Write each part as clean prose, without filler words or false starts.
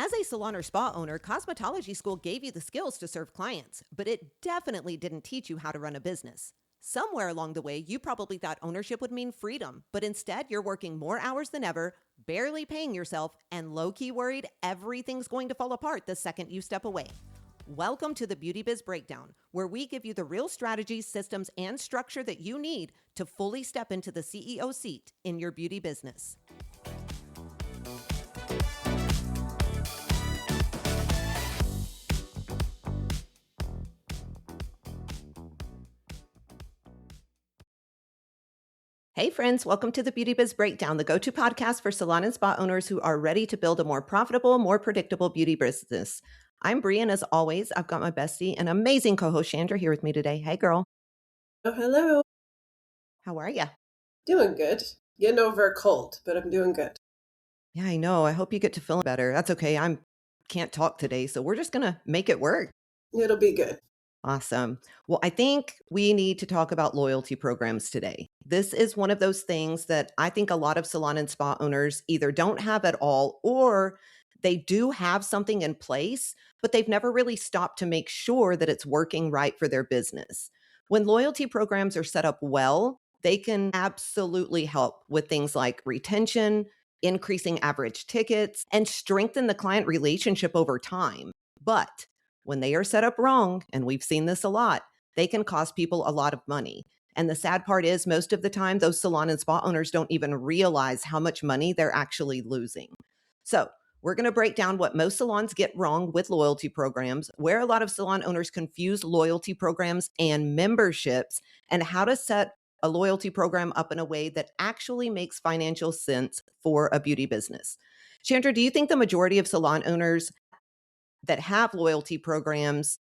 As a salon or spa owner, cosmetology school gave you the skills to serve clients, but it definitely didn't teach you how to run a business. Somewhere along the way, you probably thought ownership would mean freedom, but instead you're working more hours than ever, barely paying yourself, and low-key worried everything's going to fall apart the second you step away. Welcome to the Beauty Biz Breakdown, where we give you the real strategies, systems, and structure that you need to fully step into the CEO seat in your beauty business. Hey friends, welcome to the Beauty Biz Breakdown, the go-to podcast for salon and spa owners who are ready to build a more profitable, more predictable beauty business. I'm Brie, and as always, I've got my bestie and amazing co-host Chandra here with me today. Hey girl, Oh, hello. how are you? Doing good. Getting over a cold, but I'm doing good. Yeah, I know. I hope you get to feel better. That's okay. I can't talk today, so we're just gonna make it work. It'll be good. Awesome. Well, I think we need to talk about loyalty programs today. This is one of those things that I think a lot of salon and spa owners either don't have at all or they do have something in place, but they've never really stopped to make sure that it's working right for their business. When loyalty programs are set up well, they can absolutely help with things like retention, increasing average tickets, and strengthen the client relationship over time. But when they are set up wrong, and we've seen this a lot, they can cost people a lot of money. And the sad part is, most of the time, those salon and spa owners don't even realize how much money they're actually losing. So, we're going to break down what most salons get wrong with loyalty programs, where a lot of salon owners confuse loyalty programs and memberships, and how to set a loyalty program up in a way that actually makes financial sense for a beauty business. Chandra, do you think the majority of salon owners that have loyalty programs,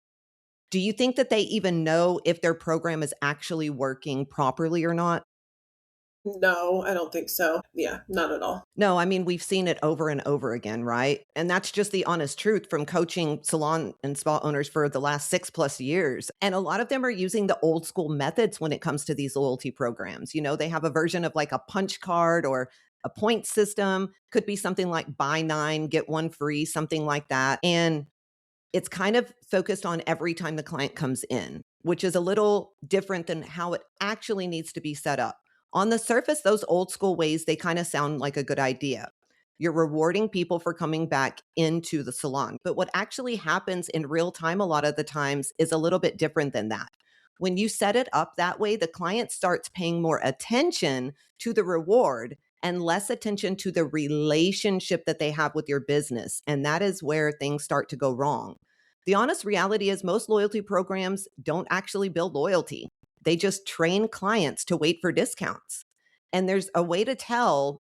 do you think that they even know if their program is actually working properly or not? No, I don't think so. Yeah, not at all. No, I mean, we've seen it over and over again, right? And that's just the honest truth from coaching salon and spa owners for the last 6+ years. And a lot of them are using the old school methods when it comes to these loyalty programs. You know, they have a version of like a punch card or a point system, could be something like buy 9, get 1 free, something like that. And it's kind of focused on every time the client comes in, which is a little different than how it actually needs to be set up. On the surface, those old school ways, they kind of sound like a good idea. You're rewarding people for coming back into the salon. But what actually happens in real time a lot of the times is a little bit different than that. When you set it up that way, the client starts paying more attention to the reward and less attention to the relationship that they have with your business. And that is where things start to go wrong. The honest reality is most loyalty programs don't actually build loyalty. They just train clients to wait for discounts. And there's a way to tell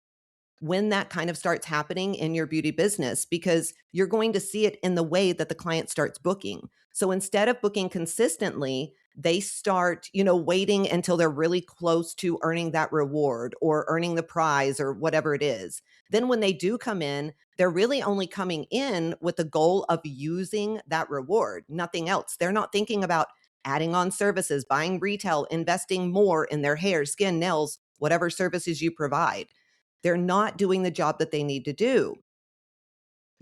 when that kind of starts happening in your beauty business because you're going to see it in the way that the client starts booking. So instead of booking consistently, they start, waiting until they're really close to earning that reward or earning the prize or whatever it is. Then when they do come in, they're really only coming in with the goal of using that reward, nothing else. They're not thinking about adding on services, buying retail, investing more in their hair, skin, nails, whatever services you provide. They're not doing the job that they need to do.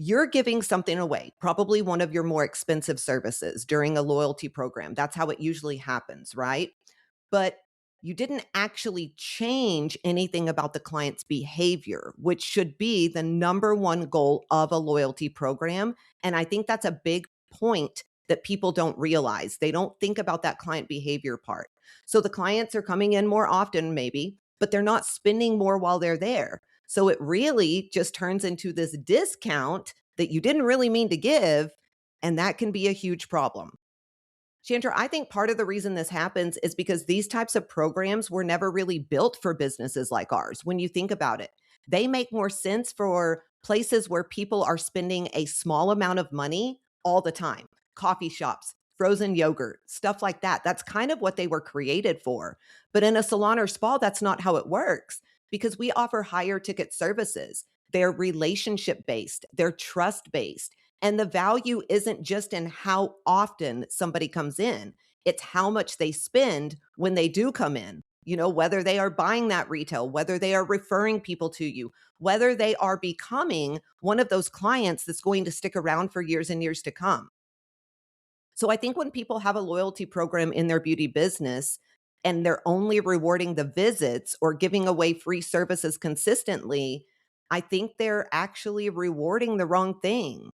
You're giving something away, probably one of your more expensive services during a loyalty program. That's how it usually happens, right? But you didn't actually change anything about the client's behavior, which should be the number one goal of a loyalty program. And I think that's a big point that people don't realize. They don't think about that client behavior part. So the clients are coming in more often, maybe, but they're not spending more while they're there. So it really just turns into this discount that you didn't really mean to give. And that can be a huge problem. Chandra, I think part of the reason this happens is because these types of programs were never really built for businesses like ours. When you think about it, they make more sense for places where people are spending a small amount of money all the time. Coffee shops, frozen yogurt, stuff like that. That's kind of what they were created for. But in a salon or spa, that's not how it works because we offer higher ticket services. They're relationship based, they're trust based. And the value isn't just in how often somebody comes in, it's how much they spend when they do come in. whether they are buying that retail, whether they are referring people to you, whether they are becoming one of those clients that's going to stick around for years and years to come. So I think when people have a loyalty program in their beauty business and they're only rewarding the visits or giving away free services consistently, I think they're actually rewarding the wrong thing.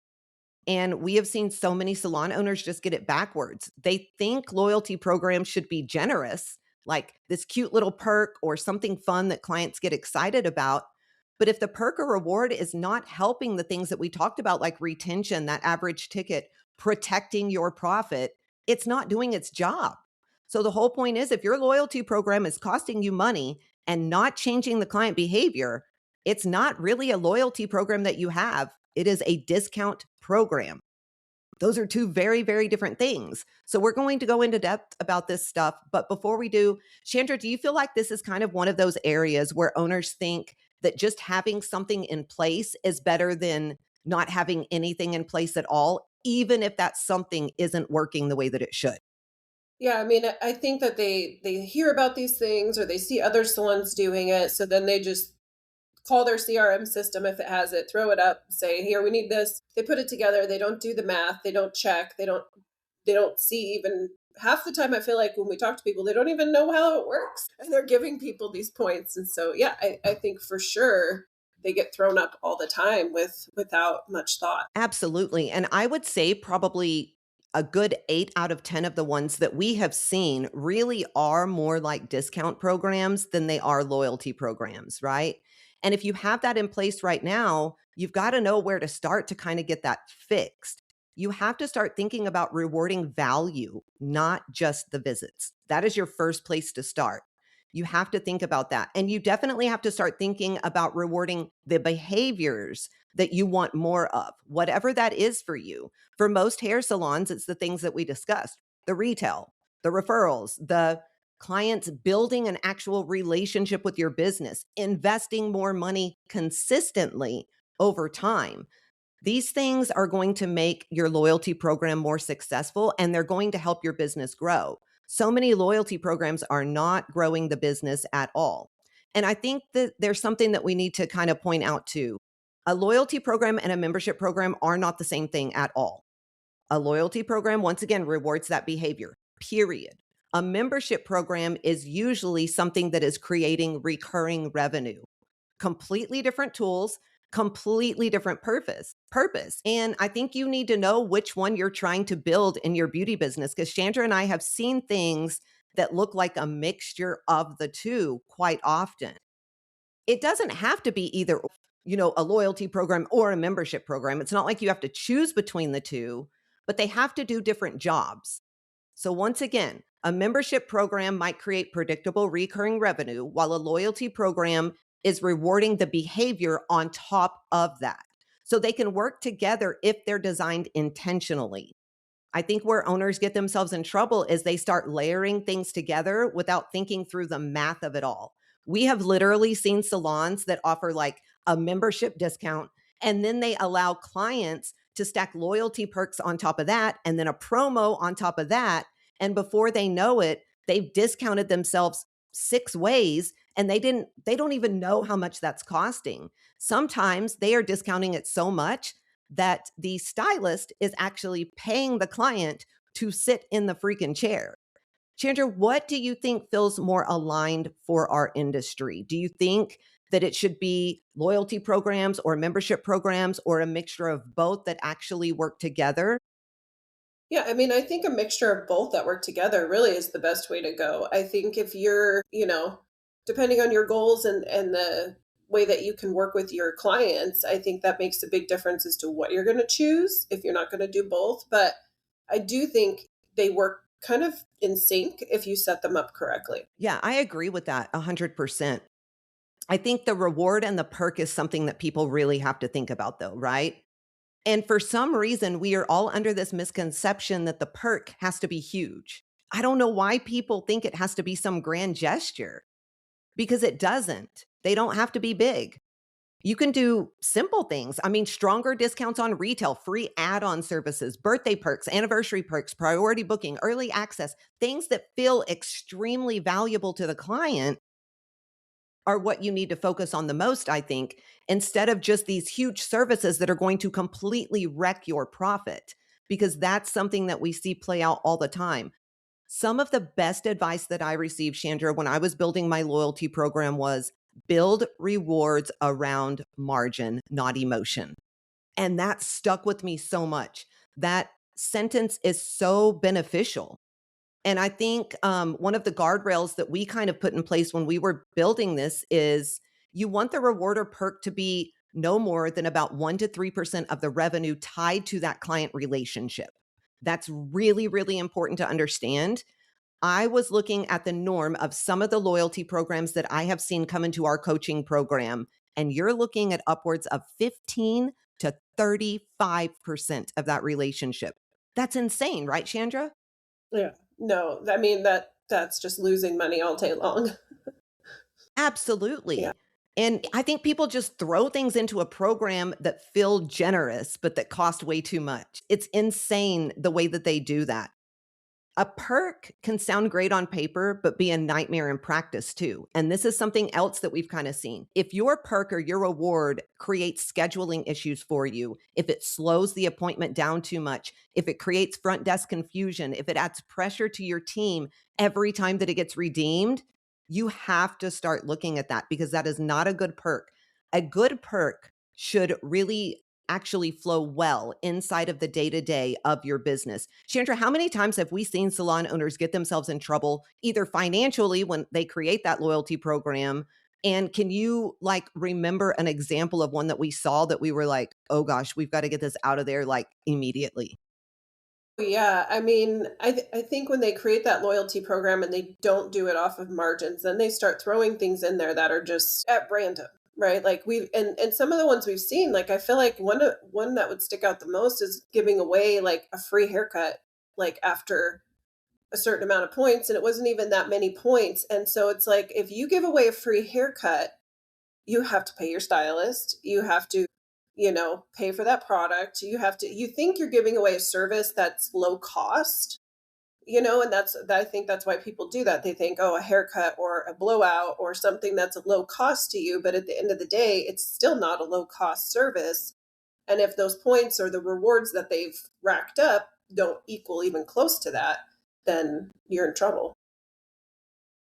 And we have seen so many salon owners just get it backwards. They think loyalty programs should be generous, like this cute little perk or something fun that clients get excited about. But if the perk or reward is not helping the things that we talked about, like retention, that average ticket, protecting your profit, it's not doing its job. So the whole point is if your loyalty program is costing you money and not changing the client behavior, it's not really a loyalty program that you have. It is a discount program. Those are two very, very different things. So we're going to go into depth about this stuff. But before we do, Chandra, do you feel like this is kind of one of those areas where owners think that just having something in place is better than not having anything in place at all, even if that something isn't working the way that it should? Yeah, I mean, I think that they hear about these things or they see other salons doing it, so then they just call their CRM system if it has it, throw it up, say, "Here, we need this." They put it together, they don't do the math, they don't check, they don't see even half the time I feel like when we talk to people, they don't even know how it works. And they're giving people these points. And so yeah, I think for sure they get thrown up all the time without much thought. Absolutely. And I would say probably a good 8 out of 10 of the ones that we have seen really are more like discount programs than they are loyalty programs, right? And if you have that in place right now, you've got to know where to start to kind of get that fixed. You have to start thinking about rewarding value, not just the visits. That is your first place to start. You have to think about that. And you definitely have to start thinking about rewarding the behaviors that you want more of, whatever that is for you. For most hair salons, it's the things that we discussed: the retail, the referrals, the clients building an actual relationship with your business, investing more money consistently over time. These things are going to make your loyalty program more successful and they're going to help your business grow. So many loyalty programs are not growing the business at all. And I think that there's something that we need to kind of point out too. A loyalty program and a membership program are not the same thing at all. A loyalty program, once again, rewards that behavior, period. A membership program is usually something that is creating recurring revenue. Completely different tools, completely different purpose. And I think you need to know which one you're trying to build in your beauty business because Chandra and I have seen things that look like a mixture of the two quite often. It doesn't have to be either, a loyalty program or a membership program. It's not like you have to choose between the two, but they have to do different jobs. So once again, a membership program might create predictable recurring revenue while a loyalty program is rewarding the behavior on top of that. So they can work together if they're designed intentionally. I think where owners get themselves in trouble is they start layering things together without thinking through the math of it all. We have literally seen salons that offer like a membership discount, and then they allow clients to stack loyalty perks on top of that, and then a promo on top of that. And before they know it, they've discounted themselves 6 ways and they don't even know how much that's costing. Sometimes they are discounting it so much that the stylist is actually paying the client to sit in the freaking chair. Chandra, what do you think feels more aligned for our industry? Do you think that it should be loyalty programs or membership programs or a mixture of both that actually work together? Yeah, I mean, I think a mixture of both that work together really is the best way to go. I think if you're, depending on your goals and the way that you can work with your clients, I think that makes a big difference as to what you're going to choose if you're not going to do both. But I do think they work kind of in sync if you set them up correctly. Yeah, I agree with that 100%. I think the reward and the perk is something that people really have to think about, though, right? And for some reason, we are all under this misconception that the perk has to be huge. I don't know why people think it has to be some grand gesture because it doesn't. They don't have to be big. You can do simple things. I mean, stronger discounts on retail, free add on services, birthday perks, anniversary perks, priority booking, early access, things that feel extremely valuable to the client are what you need to focus on the most, I think, instead of just these huge services that are going to completely wreck your profit, because that's something that we see play out all the time. Some of the best advice that I received, Chandra, when I was building my loyalty program was build rewards around margin, not emotion. And that stuck with me so much. That sentence is so beneficial. And I think one of the guardrails that we kind of put in place when we were building this is you want the reward or perk to be no more than about 1 to 3% of the revenue tied to that client relationship. That's really, really important to understand. I was looking at the norm of some of the loyalty programs that I have seen come into our coaching program, and you're looking at upwards of 15 to 35% of that relationship. That's insane, right, Chandra? Yeah. No, I mean, that's just losing money all day long. Yeah. Absolutely. And I think people just throw things into a program that feel generous, but that cost way too much. It's insane the way that they do that. A perk can sound great on paper, but be a nightmare in practice too. And this is something else that we've kind of seen. If your perk or your reward creates scheduling issues for you, if it slows the appointment down too much, if it creates front desk confusion, if it adds pressure to your team every time that it gets redeemed, you have to start looking at that because that is not a good perk. A good perk should really actually flow well inside of the day to day of your business. Chandra, how many times have we seen salon owners get themselves in trouble, either financially when they create that loyalty program? And can you like remember an example of one that we saw that we were like, oh gosh, we've got to get this out of there like immediately? Yeah, I mean, I think when they create that loyalty program and they don't do it off of margins, then they start throwing things in there that are just at random, right? Like we've and some of the ones we've seen, like I feel like one that would stick out the most is giving away like a free haircut, like after a certain amount of points, and it wasn't even that many points. And so it's like if you give away a free haircut, you have to pay your stylist, you have to, pay for that product, you think you're giving away a service that's low cost, and I think that's why people do that. They think, oh, a haircut or a blowout or something that's a low cost to you, but at the end of the day, it's still not a low cost service. And if those points or the rewards that they've racked up don't equal even close to that, then you're in trouble.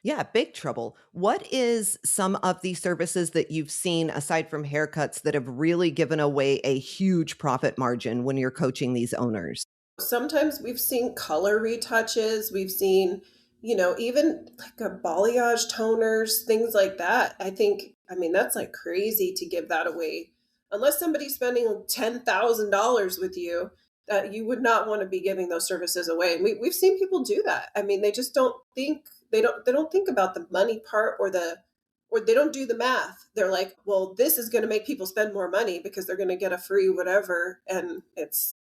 Yeah, big trouble. What is some of the services that you've seen aside from haircuts that have really given away a huge profit margin when you're coaching these owners? Sometimes we've seen color retouches, we've seen, even like a balayage toners, things like that. I mean, that's like crazy to give that away. Unless somebody's spending $10,000 with you, that you would not want to be giving those services away. And we've seen people do that. I mean, they just don't think they don't think about the money part or they don't do the math. They're like, well, this is going to make people spend more money because they're going to get a free whatever, and it's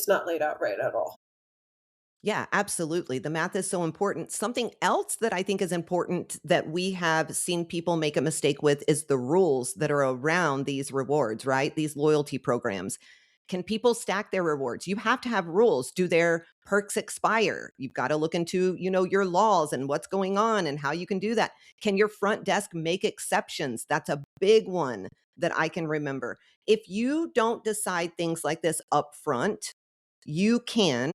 not laid out right at all. Yeah, absolutely. The math is so important. Something else that I think is important that we have seen people make a mistake with is the rules that are around these rewards, right? These loyalty programs. Can people stack their rewards? You have to have rules. Do their perks expire? You've got to look into, your laws and what's going on and how you can do that. Can your front desk make exceptions? That's a big one that I can remember. If you don't decide things like this up front, you can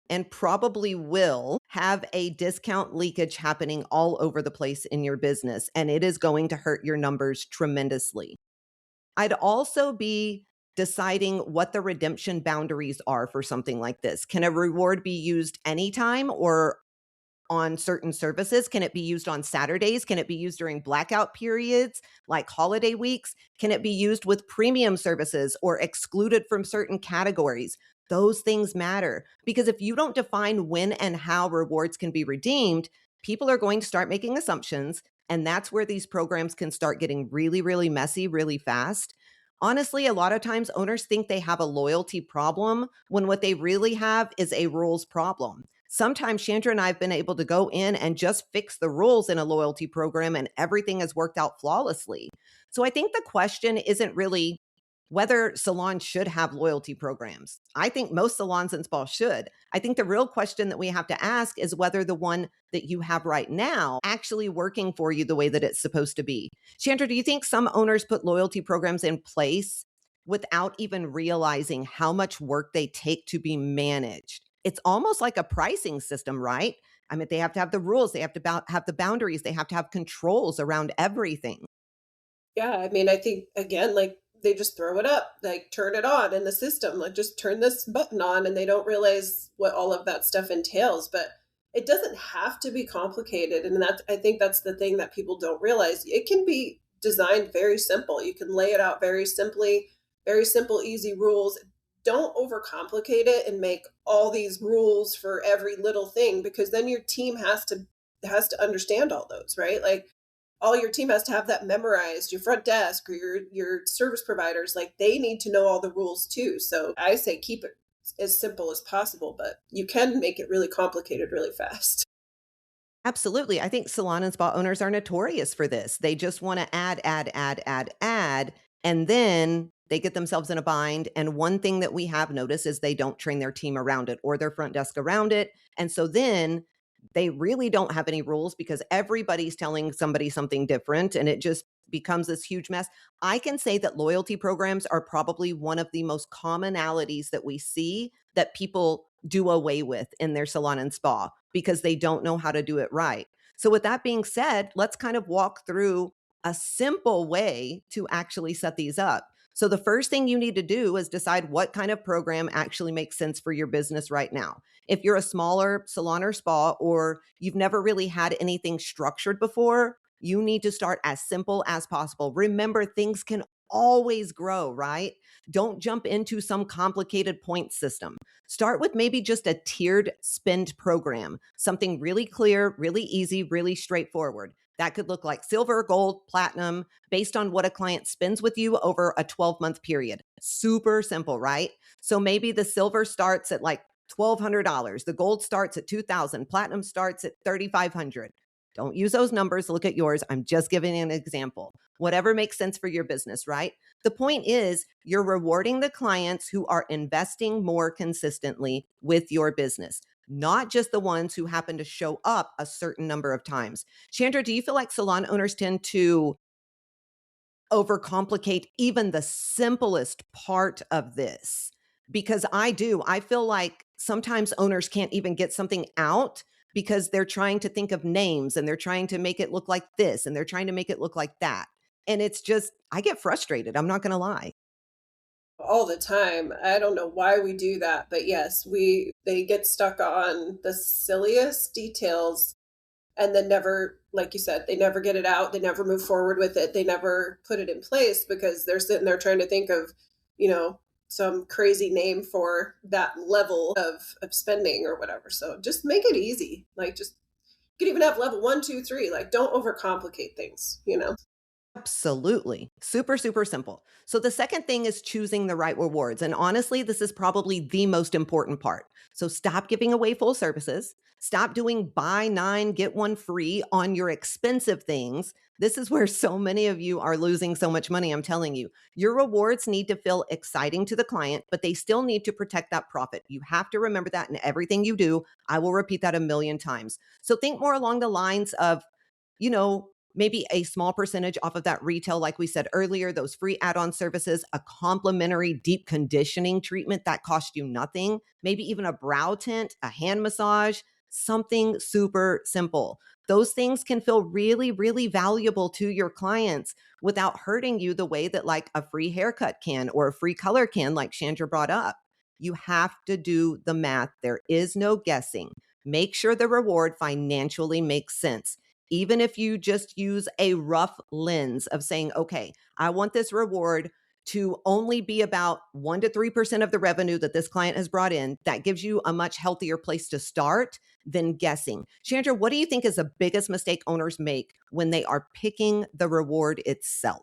and probably will have a discount leakage happening all over the place in your business, and it is going to hurt your numbers tremendously. I'd also be deciding what the redemption boundaries are for something like this. Can a reward be used anytime or on certain services? Can it be used on Saturdays? Can it be used during blackout periods like holiday weeks? Can it be used with premium services or excluded from certain categories? Those things matter because if you don't define when and how rewards can be redeemed, people are going to start making assumptions. And that's where these programs can start getting really, really messy really fast. Honestly, a lot of times owners think they have a loyalty problem when what they really have is a rules problem. Sometimes Chandra and I have been able to go in and just fix the rules in a loyalty program and everything has worked out flawlessly. So I think the question isn't really whether salons should have loyalty programs. I think most salons and spas should. I think the real question that we have to ask is whether the one that you have right now actually working for you the way that it's supposed to be. Chandra, do you think some owners put loyalty programs in place without even realizing how much work they take to be managed? It's almost like a pricing system, right? I mean, they have to have the rules, they have to have the boundaries, they have to have controls around everything. Yeah, I mean, I think again, like they just throw it up, like turn it on in the system, like just turn this button on, and they don't realize what all of that stuff entails. But it doesn't have to be complicated, and that's I think that's the thing that people don't realize. It can be designed very simple. You can lay it out very simply, very simple, easy rules. Don't overcomplicate it and make all these rules for every little thing because then your team has to understand all those, right? Like all your team has to have that memorized, your front desk or your service providers, like they need to know all the rules too. So I say keep it as simple as possible, but you can make it really complicated really fast. Absolutely. I think salon and spa owners are notorious for this. They just want to add, and then they get themselves in a bind. And one thing that we have noticed is they don't train their team around it or their front desk around it. And so then they really don't have any rules because everybody's telling somebody something different and it just becomes this huge mess. I can say that loyalty programs are probably one of the most commonalities that we see that people do away with in their salon and spa because they don't know how to do it right. So, with that being said, let's kind of walk through a simple way to actually set these up. So, the first thing you need to do is decide what kind of program actually makes sense for your business right now. If you're a smaller salon or spa, or you've never really had anything structured before, you need to start as simple as possible. Remember, things can always grow, right? Don't jump into some complicated point system. Start with maybe just a tiered spend program, something really clear, really easy, really straightforward. That could look like silver, gold, platinum, based on what a client spends with you over a 12-month period. Super simple, right? So maybe the silver starts at like $1,200, the gold starts at 2,000, platinum starts at 3,500. Don't use those numbers. Look at yours. I'm just giving an example. Whatever makes sense for your business, right? The point is, you're rewarding the clients who are investing more consistently with your business, not just the ones who happen to show up a certain number of times. Chandra, do you feel like salon owners tend to overcomplicate even the simplest part of this? Because I do. I feel like sometimes owners can't even get something out because they're trying to think of names and they're trying to make it look like this and they're trying to make it look like that. And it's just, I get frustrated. I'm not going to lie. All the time. I don't know why we do that, but yes, we they get stuck on the silliest details and then never, like you said, they never get it out, they never move forward with it, they never put it in place because they're sitting there trying to think of, you know, some crazy name for that level of spending or whatever. So just make it easy. Like just you could even have level one, two, three. Like don't overcomplicate things, you know. Absolutely. Super, super simple. So the second thing is choosing the right rewards. And honestly, this is probably the most important part. So stop giving away full services. Stop doing buy nine, get one free on your expensive things. This is where so many of you are losing so much money. I'm telling you, your rewards need to feel exciting to the client, but they still need to protect that profit. You have to remember that in everything you do. I will repeat that a million times. So think more along the lines of, maybe a small percentage off of that retail, like we said earlier, those free add on services, a complimentary deep conditioning treatment that cost you nothing, maybe even a brow tint, a hand massage, something super simple. Those things can feel really, really valuable to your clients without hurting you the way that like a free haircut can or a free color can, like Chandra brought up. You have to do the math. There is no guessing. Make sure the reward financially makes sense. Even if you just use a rough lens of saying, okay, I want this reward to only be about 1 to 3% of the revenue that this client has brought in, that gives you a much healthier place to start than guessing. Chandra, what do you think is the biggest mistake owners make when they are picking the reward itself?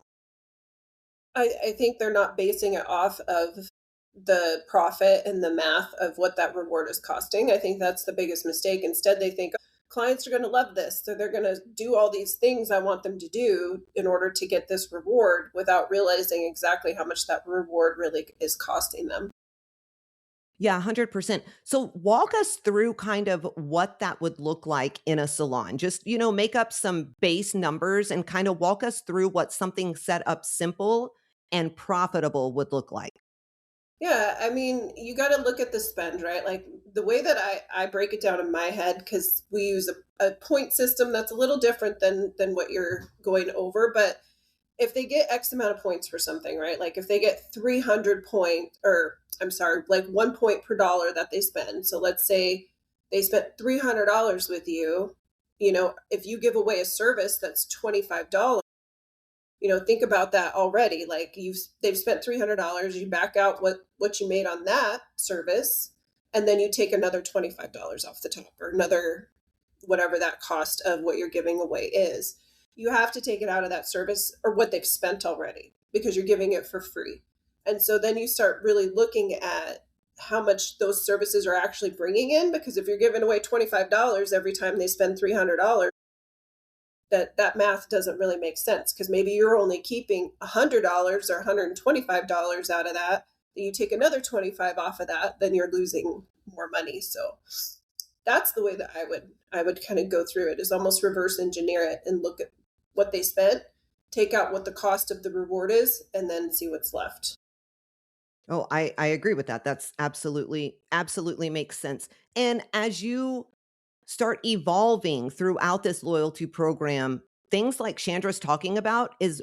I think they're not basing it off of the profit and the math of what that reward is costing. I think that's the biggest mistake. Instead, they think clients are going to love this. So they're going to do all these things I want them to do in order to get this reward without realizing exactly how much that reward really is costing them. Yeah, 100%. So walk us through kind of what that would look like in a salon. Just, make up some base numbers and kind of walk us through what something set up simple and profitable would look like. Yeah, I mean, you got to look at the spend, right? Like the way that I break it down in my head, because we use a point system that's a little different than what you're going over. But if they get X amount of points for something, right? Like if they get 300 point, or I'm sorry, like 1 point per dollar that they spend. So let's say they spent $300 with you. If you give away a service that's $25, think about that already. Like they've spent $300, you back out what you made on that service, and then you take another $25 off the top, or another whatever that cost of what you're giving away is. You have to take it out of that service or what they've spent already, because you're giving it for free. And so then you start really looking at how much those services are actually bringing in, because if you're giving away $25 every time they spend $300, that math doesn't really make sense, because maybe you're only keeping $100 or $125 out of that. Then you take another 25 off of that, then you're losing more money. So that's the way that I would kind of go through it, is almost reverse engineer it and look at what they spent, take out what the cost of the reward is, and then see what's left. Oh, I agree with that. That's absolutely makes sense. And as you start evolving throughout this loyalty program, things like Chandra's talking about is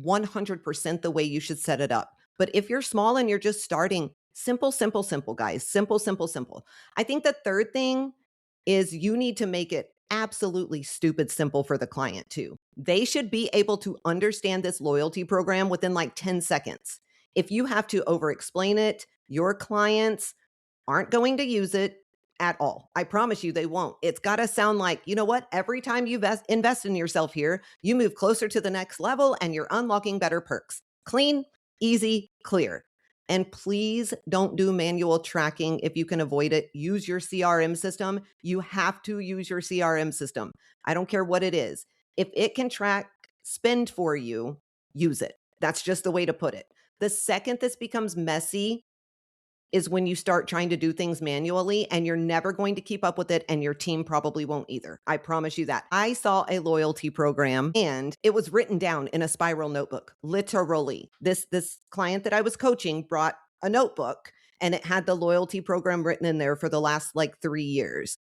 100% the way you should set it up. But if you're small and you're just starting, simple, simple, simple, guys. Simple, simple, simple. I think the third thing is you need to make it absolutely stupid simple for the client too. They should be able to understand this loyalty program within like 10 seconds. If you have to over explain it, your clients aren't going to use it at all. I promise you they won't. It's got to sound like, you know what? Every time you invest in yourself here, you move closer to the next level and you're unlocking better perks. Clean, easy, clear. And please don't do manual tracking if you can avoid it. Use your CRM system. You have to use your CRM system. I don't care what it is. If it can track spend for you, use it. That's just the way to put it. The second this becomes messy is when you start trying to do things manually, and you're never going to keep up with it, and your team probably won't either. I promise you that. I saw a loyalty program and it was written down in a spiral notebook. Literally. This client that I was coaching brought a notebook and it had the loyalty program written in there for the last like 3 years.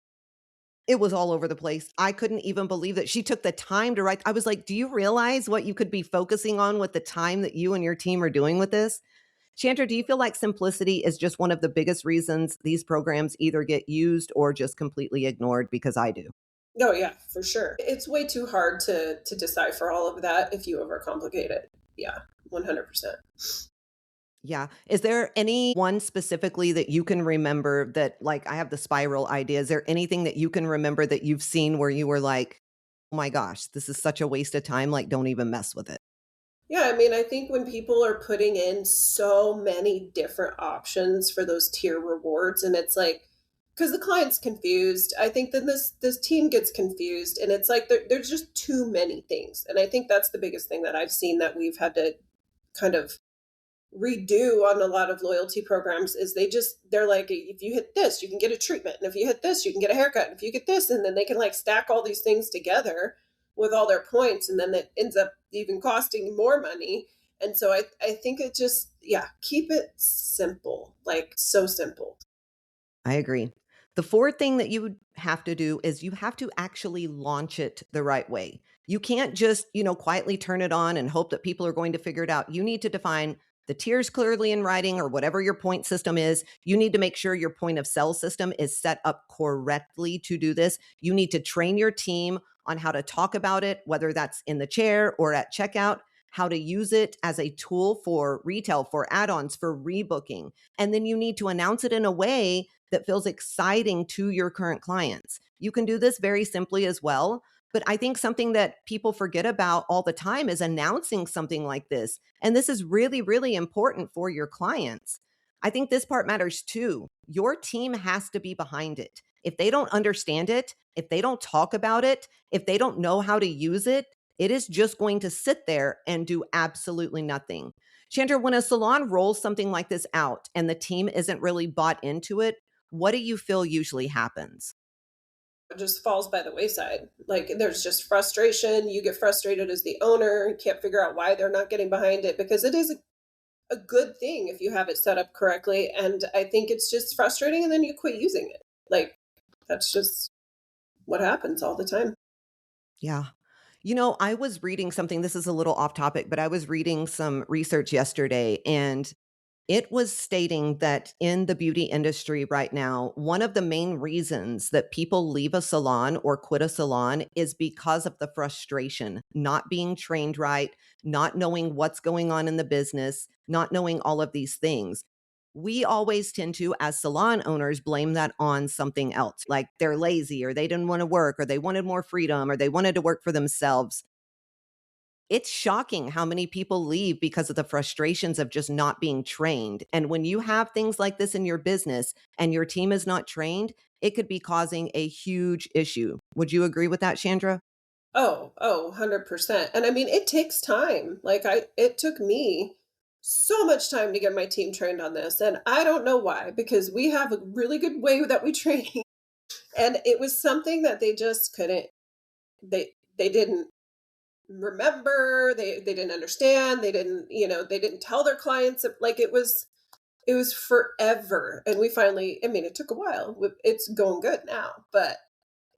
It was all over the place. I couldn't even believe that she took the time to write. I was like, "Do you realize what you could be focusing on with the time that you and your team are doing with this?" Chandra, do you feel like simplicity is just one of the biggest reasons these programs either get used or just completely ignored? Because I do. Oh yeah, for sure. It's way too hard to decipher all of that if you overcomplicate it. Yeah, 100%. Yeah. Is there any one specifically that you can remember that, like, I have the spiral idea. Is there anything that you can remember that you've seen where you were like, oh my gosh, this is such a waste of time? Like, don't even mess with it. Yeah, I mean, I think when people are putting in so many different options for those tier rewards, and it's like, because the client's confused, I think then this team gets confused, and it's like there's just too many things, and I think that's the biggest thing that I've seen that we've had to kind of redo on a lot of loyalty programs is they're like, if you hit this you can get a treatment, and if you hit this you can get a haircut, and if you get this, and then they can like stack all these things together with all their points, and then it ends up even costing more money. And so I think it just, yeah, keep it simple, like so simple. I agree. The fourth thing that you would have to do is you have to actually launch it the right way. You can't just, quietly turn it on and hope that people are going to figure it out. You need to define the tiers clearly in writing or whatever your point system is. You need to make sure your point of sale system is set up correctly to do this. You need to train your team on how to talk about it, whether that's in the chair or at checkout, how to use it as a tool for retail, for add-ons, for rebooking. And then you need to announce it in a way that feels exciting to your current clients. You can do this very simply as well. But I think something that people forget about all the time is announcing something like this. And this is really, really important for your clients. I think this part matters too. Your team has to be behind it. If they don't understand it, if they don't talk about it, if they don't know how to use it, it is just going to sit there and do absolutely nothing. Chandra, when a salon rolls something like this out and the team isn't really bought into it, what do you feel usually happens? It just falls by the wayside. Like there's just frustration. You get frustrated as the owner, you can't figure out why they're not getting behind it because it is a good thing if you have it set up correctly. And I think it's just frustrating and then you quit using it. Like that's just what happens all the time. Yeah. I was reading something, this is a little off topic, but I was reading some research yesterday, and it was stating that in the beauty industry right now, one of the main reasons that people leave a salon or quit a salon is because of the frustration, not being trained right, not knowing what's going on in the business, not knowing all of these things. We always tend to, as salon owners, blame that on something else, like they're lazy or they didn't want to work or they wanted more freedom or they wanted to work for themselves. It's shocking how many people leave because of the frustrations of just not being trained. And when you have things like this in your business and your team is not trained, it could be causing a huge issue. Would you agree with that, Chandra? Oh, 100%. And I mean, it takes time. It took me so much time to get my team trained on this. And I don't know why, because we have a really good way that we train. And it was something that they just couldn't, they didn't remember, they didn't understand, they didn't tell their clients. Like it was forever. And we finally, I mean, it took a while. It's going good now, but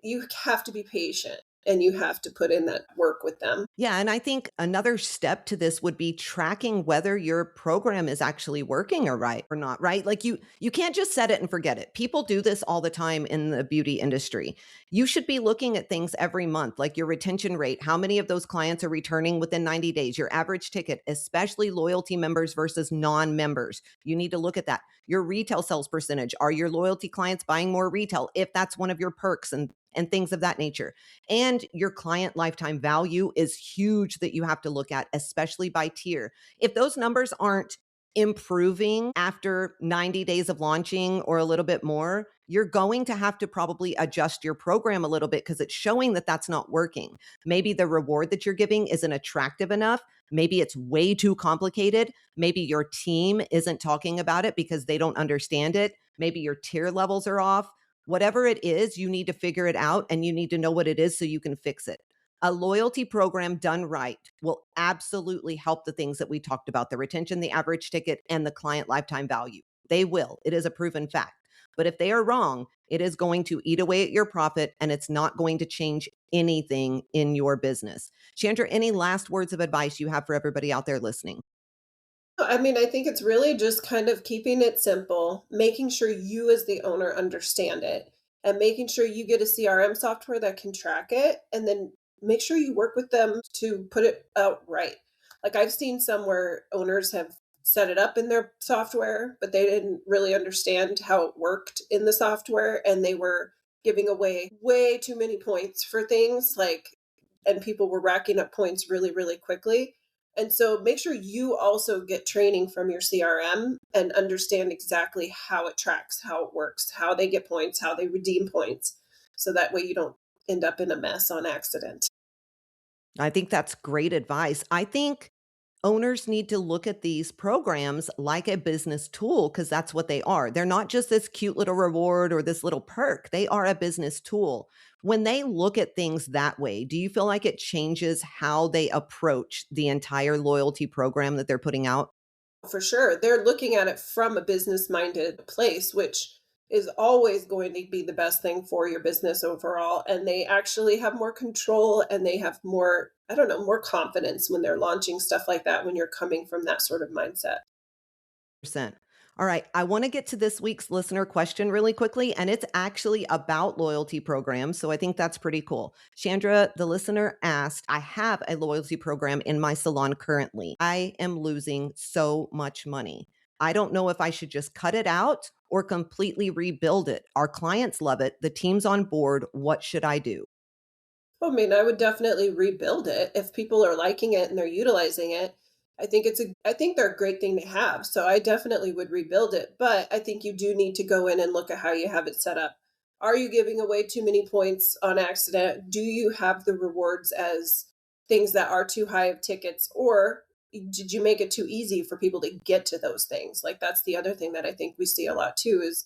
you have to be patient and you have to put in that work with them. Yeah, and I think another step to this would be tracking whether your program is actually working or not, right? Like you can't just set it and forget it. People do this all the time in the beauty industry. You should be looking at things every month, like your retention rate, how many of those clients are returning within 90 days, your average ticket, especially loyalty members versus non-members. You need to look at that. Your retail sales percentage, are your loyalty clients buying more retail if that's one of your perks and things of that nature. And your client lifetime value is huge that you have to look at, especially by tier. If those numbers aren't improving after 90 days of launching or a little bit more, you're going to have to probably adjust your program a little bit because it's showing that that's not working. Maybe the reward that you're giving isn't attractive enough. Maybe it's way too complicated. Maybe your team isn't talking about it because they don't understand it. Maybe your tier levels are off. Whatever it is, you need to figure it out and you need to know what it is so you can fix it. A loyalty program done right will absolutely help the things that we talked about, the retention, the average ticket, and the client lifetime value. They will. It is a proven fact. But if they are wrong, it is going to eat away at your profit and it's not going to change anything in your business. Chandra, any last words of advice you have for everybody out there listening? I mean, I think it's really just kind of keeping it simple, making sure you as the owner understand it, and making sure you get a CRM software that can track it, and then make sure you work with them to put it out right. Like I've seen some where owners have set it up in their software, but they didn't really understand how it worked in the software, and they were giving away way too many points for things and people were racking up points really, really quickly. And so make sure you also get training from your CRM and understand exactly how it tracks, how it works, how they get points, how they redeem points. So that way you don't end up in a mess on accident. I think that's great advice. I think owners need to look at these programs like a business tool because that's what they are. They're not just this cute little reward or this little perk. They are a business tool. When they look at things that way, do you feel like it changes how they approach the entire loyalty program that they're putting out? For sure. They're looking at it from a business minded place, which is always going to be the best thing for your business overall. And they actually have more control and they have more, I don't know, more confidence when they're launching stuff like that when you're coming from that sort of mindset. Percent. All right. I want to get to this week's listener question really quickly, and it's actually about loyalty programs. So I think that's pretty cool. Chandra, the listener asked, I have a loyalty program in my salon currently. I am losing so much money. I don't know if I should just cut it out or completely rebuild it. Our clients love it. The team's on board. What should I do? I mean, I would definitely rebuild it if people are liking it and they're utilizing it. I think they're a great thing to have. So I definitely would rebuild it, but I think you do need to go in and look at how you have it set up. Are you giving away too many points on accident? Do you have the rewards as things that are too high of tickets, or did you make it too easy for people to get to those things? Like that's the other thing that I think we see a lot too is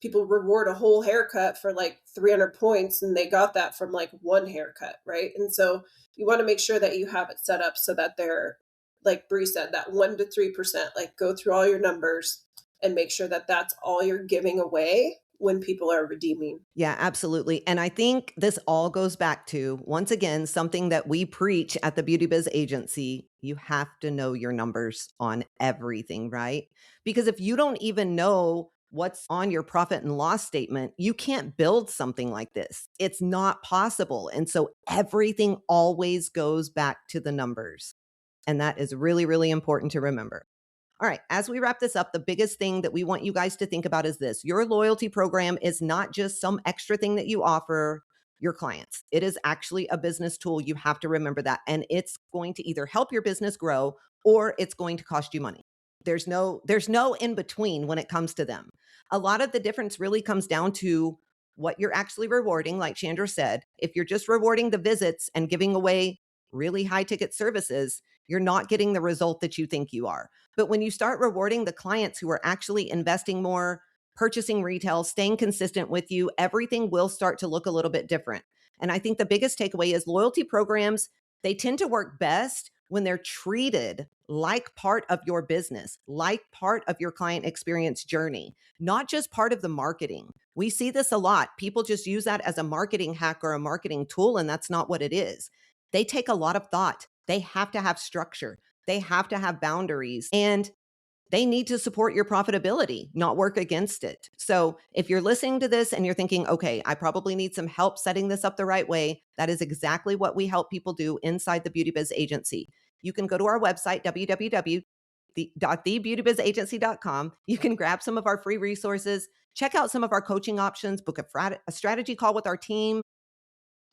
people reward a whole haircut for like 300 points and they got that from like one haircut, right? And so you want to make sure that you have it set up so that they're, like Bree said, that 1 to 3%, like go through all your numbers and make sure that that's all you're giving away when people are redeeming. Yeah, absolutely. And I think this all goes back to, once again, something that we preach at the Beauty Biz Agency. You have to know your numbers on everything, right? Because if you don't even know what's on your profit and loss statement, you can't build something like this. It's not possible. And so everything always goes back to the numbers. And that is really, really important to remember. All right, as we wrap this up, the biggest thing that we want you guys to think about is this. Your loyalty program is not just some extra thing that you offer your clients. It is actually a business tool. You have to remember that. And it's going to either help your business grow or it's going to cost you money. There's no in between when it comes to them. A lot of the difference really comes down to what you're actually rewarding. Like Chandra said, if you're just rewarding the visits and giving away really high ticket services, you're not getting the result that you think you are. But when you start rewarding the clients who are actually investing more, purchasing retail, staying consistent with you, everything will start to look a little bit different. And I think the biggest takeaway is loyalty programs, they tend to work best when they're treated like part of your business, like part of your client experience journey, not just part of the marketing. We see this a lot. People just use that as a marketing hack or a marketing tool, and that's not what it is. They take a lot of thought. They have to have structure. They have to have boundaries, and they need to support your profitability, not work against it. So if you're listening to this and you're thinking, okay, I probably need some help setting this up the right way, that is exactly what we help people do inside the Beauty Biz Agency. You can go to our website, www.thebeautybizagency.com. You can grab some of our free resources, check out some of our coaching options, book a strategy call with our team.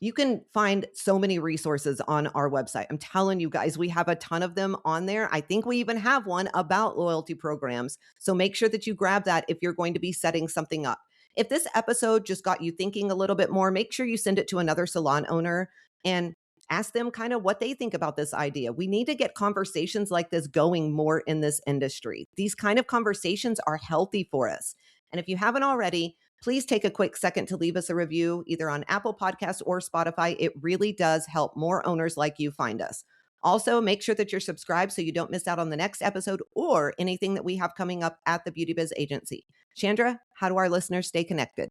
You can find so many resources on our website. I'm telling you guys, we have a ton of them on there. I think we even have one about loyalty programs. So make sure that you grab that if you're going to be setting something up. If this episode just got you thinking a little bit more, make sure you send it to another salon owner and ask them kind of what they think about this idea. We need to get conversations like this going more in this industry. These kind of conversations are healthy for us. And if you haven't already, please take a quick second to leave us a review, either on Apple Podcasts or Spotify. It really does help more owners like you find us. Also, make sure that you're subscribed so you don't miss out on the next episode or anything that we have coming up at the Beauty Biz Agency. Chandra, how do our listeners stay connected?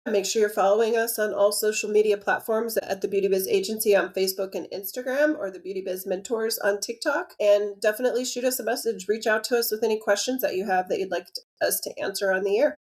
Make sure you're following us on all social media platforms at the Beauty Biz Agency on Facebook and Instagram, or the Beauty Biz Mentors on TikTok. And definitely shoot us a message. Reach out to us with any questions that you have that you'd like us to answer on the air.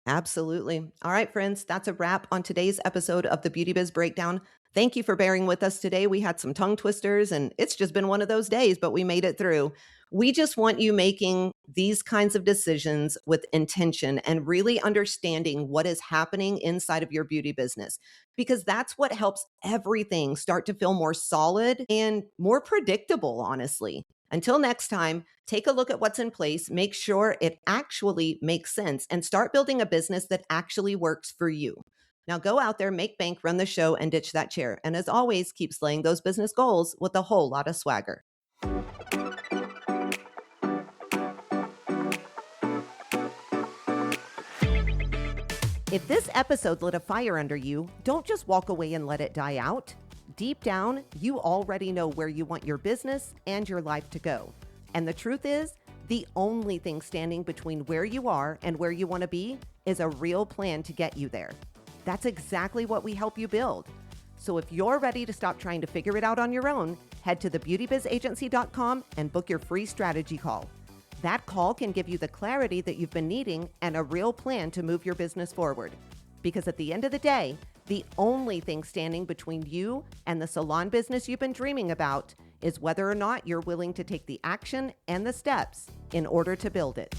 Absolutely. All right, friends, that's a wrap on today's episode of the Beauty Biz Breakdown. Thank you for bearing with us today. We had some tongue twisters and it's just been one of those days, but we made it through. We just want you making these kinds of decisions with intention and really understanding what is happening inside of your beauty business, because that's what helps everything start to feel more solid and more predictable, honestly. Until next time, take a look at what's in place, make sure it actually makes sense, and start building a business that actually works for you. Now go out there, make bank, run the show, and ditch that chair. And as always, keep slaying those business goals with a whole lot of swagger. If this episode lit a fire under you, don't just walk away and let it die out. Deep down, you already know where you want your business and your life to go. And the truth is, the only thing standing between where you are and where you want to be is a real plan to get you there. That's exactly what we help you build. So if you're ready to stop trying to figure it out on your own, head to thebeautybizagency.com and book your free strategy call. That call can give you the clarity that you've been needing and a real plan to move your business forward. Because at the end of the day, the only thing standing between you and the salon business you've been dreaming about is whether or not you're willing to take the action and the steps in order to build it.